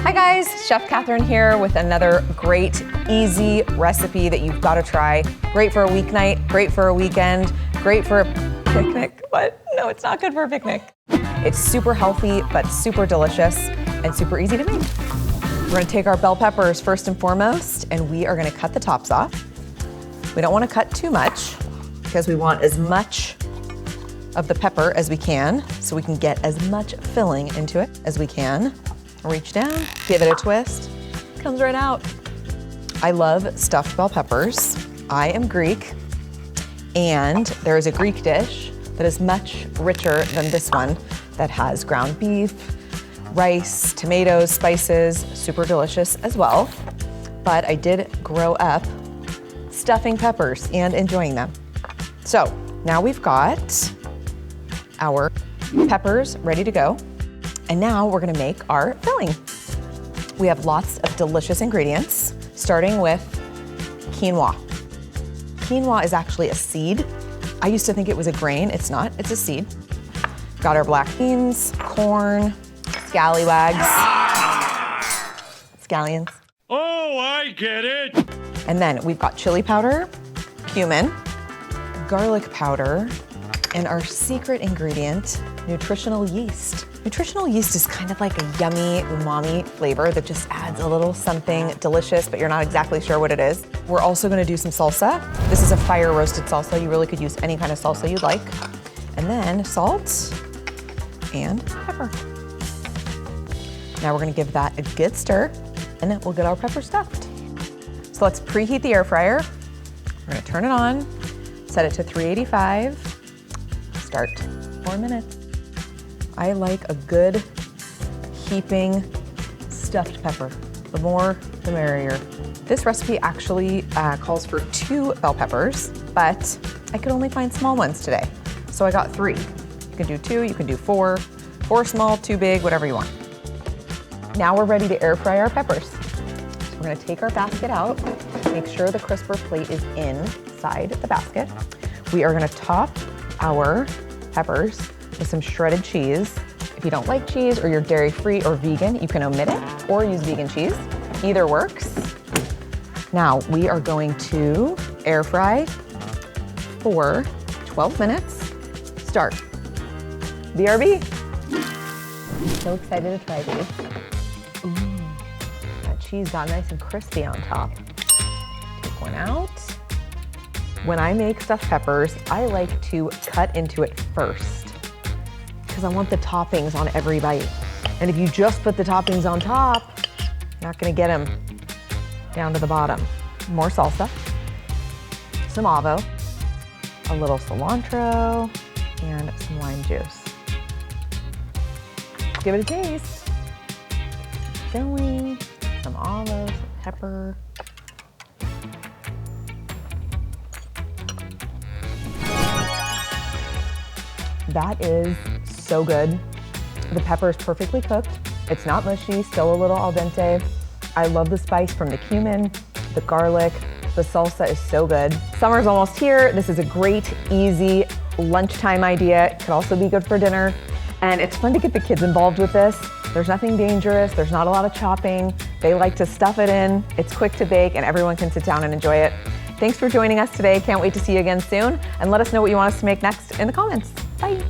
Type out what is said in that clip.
Hi guys, Chef Catherine here with another great, easy recipe that you've got to try. Great for a weeknight, great for a weekend, great for a picnic. What? No, it's not good for a picnic. It's super healthy, but super delicious and super easy to make. We're gonna take our bell peppers first and foremost, and we are gonna cut the tops off. We don't wanna cut too much because we want as much of the pepper as we can, so we can get as much filling into it as we can. Reach down, give it a twist, comes right out. I love stuffed bell peppers. I am Greek, and there is a Greek dish that is much richer than this one that has ground beef, rice, tomatoes, spices, super delicious as well. But I did grow up stuffing peppers and enjoying them. So now we've got our peppers ready to go. And now we're gonna make our filling. We have lots of delicious ingredients, starting with quinoa. Quinoa is actually a seed. I used to think it was a grain. It's not, it's a seed. Got our black beans, corn, scallywags, scallions. Oh, I get it. And then we've got chili powder, cumin, garlic powder, and our secret ingredient, nutritional yeast. Nutritional yeast is kind of like a yummy, umami flavor that just adds a little something delicious, but you're not exactly sure what it is. We're also gonna do some salsa. This is a fire roasted salsa. You really could use any kind of salsa you'd like. And then salt and pepper. Now we're gonna give that a good stir, and then we'll get our pepper stuffed. So let's preheat the air fryer. We're gonna turn it on, set it to 385. Start 4 minutes. I like a good heaping stuffed pepper. The more, the merrier. This recipe actually calls for 2 bell peppers, but I could only find small ones today. So I got 3. You can do 2, you can do 4. 4 small, 2 big, whatever you want. Now we're ready to air fry our peppers. So we're gonna take our basket out, make sure the crisper plate is inside the basket. We are gonna top our peppers with some shredded cheese. If you don't like cheese or you're dairy-free or vegan, you can omit it or use vegan cheese. Either works. Now we are going to air fry for 12 minutes. Start. BRB. I'm so excited to try these. Ooh, that cheese got nice and crispy on top. Take one out. When I make stuffed peppers, I like to cut into it first because I want the toppings on every bite. And if you just put the toppings on top, you're not gonna get them down to the bottom. More salsa, some avo, a little cilantro, and some lime juice. Give it a taste. Filling, some avo, some pepper. That is so good. The pepper is perfectly cooked. It's not mushy, still a little al dente. I love the spice from the cumin, the garlic. The salsa is so good. Summer's almost here. This is a great, easy lunchtime idea. It could also be good for dinner. And it's fun to get the kids involved with this. There's nothing dangerous. There's not a lot of chopping. They like to stuff it in. It's quick to bake and everyone can sit down and enjoy it. Thanks for joining us today. Can't wait to see you again soon. And let us know what you want us to make next in the comments. Bye.